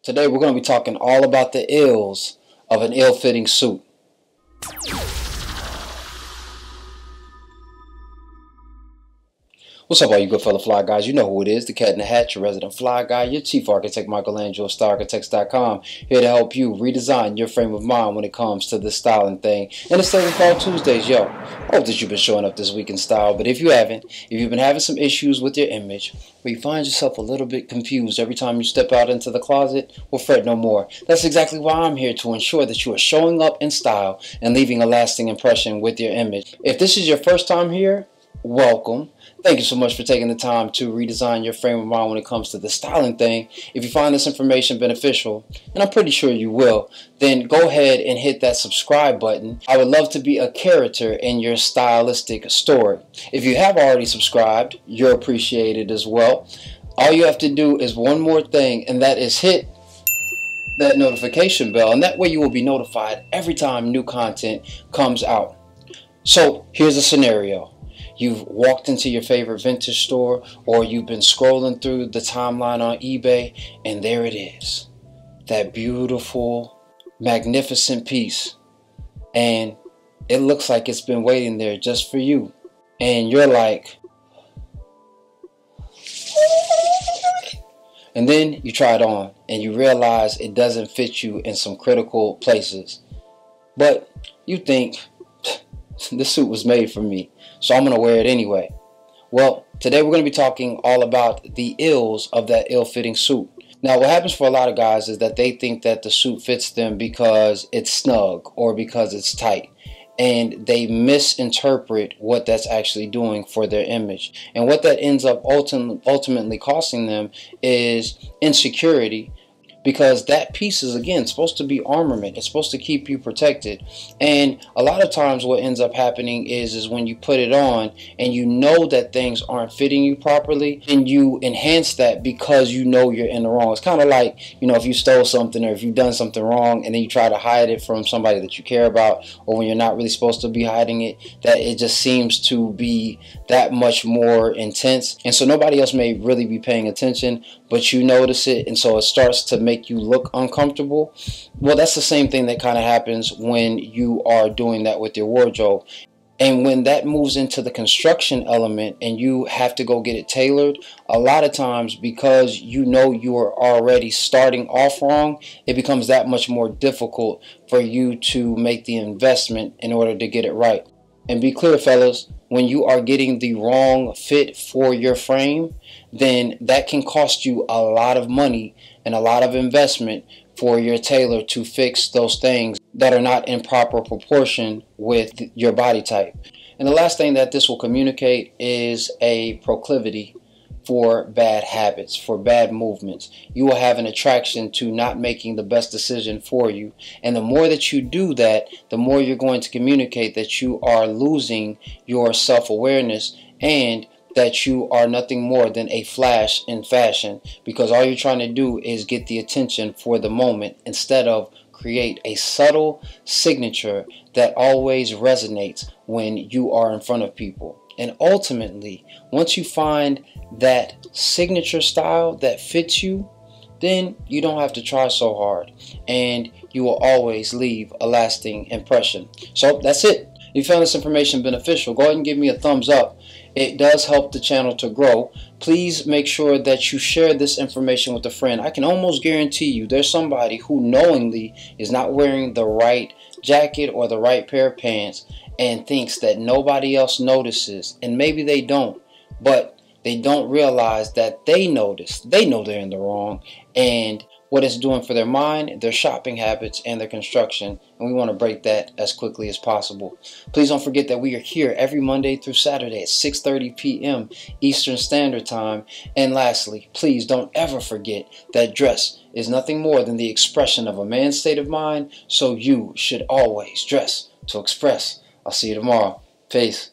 Today we're going to be talking all about the ills of an ill-fitting suit. What's up, all you good fellow fly guys? You know who it is, the cat in the hat, your resident fly guy, your chief architect, Michelangelo, StarArchitects.com, here to help you redesign your frame of mind when it comes to this styling thing. And it's Styling Fall Tuesdays, yo. I hope that you've been showing up this week in style, but if you haven't, if you've been having some issues with your image, where you find yourself a little bit confused every time you step out into the closet, well, fret no more. That's exactly why I'm here, to ensure that you are showing up in style and leaving a lasting impression with your image. If this is your first time here, welcome. Thank you so much for taking the time to redesign your frame of mind when it comes to the styling thing. If you find this information beneficial, and I'm pretty sure you will, then go ahead and hit that subscribe button. I would love to be a character in your stylistic story. If you have already subscribed, you're appreciated as well. All you have to do is one more thing, and that is hit that notification bell, and that way you will be notified every time new content comes out. So here's a scenario. You've walked into your favorite vintage store, or you've been scrolling through the timeline on eBay, and there it is, that beautiful, magnificent piece, and it looks like it's been waiting there just for you, and you're like, and then you try it on and you realize it doesn't fit you in some critical places, but you think, this suit was made for me, so I'm going to wear it anyway. Well, today we're going to be talking all about the ills of that ill-fitting suit. Now, what happens for a lot of guys is that they think that the suit fits them because it's snug or because it's tight, and they misinterpret what that's actually doing for their image. And what that ends up ultimately costing them is insecurity, because that piece is, again, supposed to be armament. It's supposed to keep you protected. And a lot of times what ends up happening is when you put it on and you know that things aren't fitting you properly, and you enhance that because you know you're in the wrong. It's kind of like, you know, if you stole something or if you've done something wrong and then you try to hide it from somebody that you care about, or when you're not really supposed to be hiding it, that it just seems to be that much more intense. And so nobody else may really be paying attention, but you notice it, and so it starts to make you look uncomfortable. Well, that's the same thing that kind of happens when you are doing that with your wardrobe. And when that moves into the construction element and you have to go get it tailored, a lot of times, because you know you are already starting off wrong, it becomes that much more difficult for you to make the investment in order to get it right. And be clear, fellas, when you are getting the wrong fit for your frame, then that can cost you a lot of money and a lot of investment for your tailor to fix those things that are not in proper proportion with your body type. And the last thing that this will communicate is a proclivity for bad habits, for bad movements. You will have an attraction to not making the best decision for you. And the more that you do that, the more you're going to communicate that you are losing your self-awareness and that you are nothing more than a flash in fashion, because all you're trying to do is get the attention for the moment instead of create a subtle signature that always resonates when you are in front of people. And ultimately, once you find that signature style that fits you, then you don't have to try so hard, and you will always leave a lasting impression. So that's it. If you found this information beneficial, go ahead and give me a thumbs up. It does help the channel to grow. Please make sure that you share this information with a friend. I can almost guarantee you there's somebody who knowingly is not wearing the right jacket or the right pair of pants and thinks that nobody else notices, and maybe they don't, but they don't realize that they notice. They know they're in the wrong, and what it's doing for their mind, their shopping habits, and their construction, and we want to break that as quickly as possible. Please don't forget that we are here every Monday through Saturday at 6:30 p.m. Eastern Standard Time. And lastly, please don't ever forget that dress is nothing more than the expression of a man's state of mind, so you should always dress to express. I'll see you tomorrow. Peace.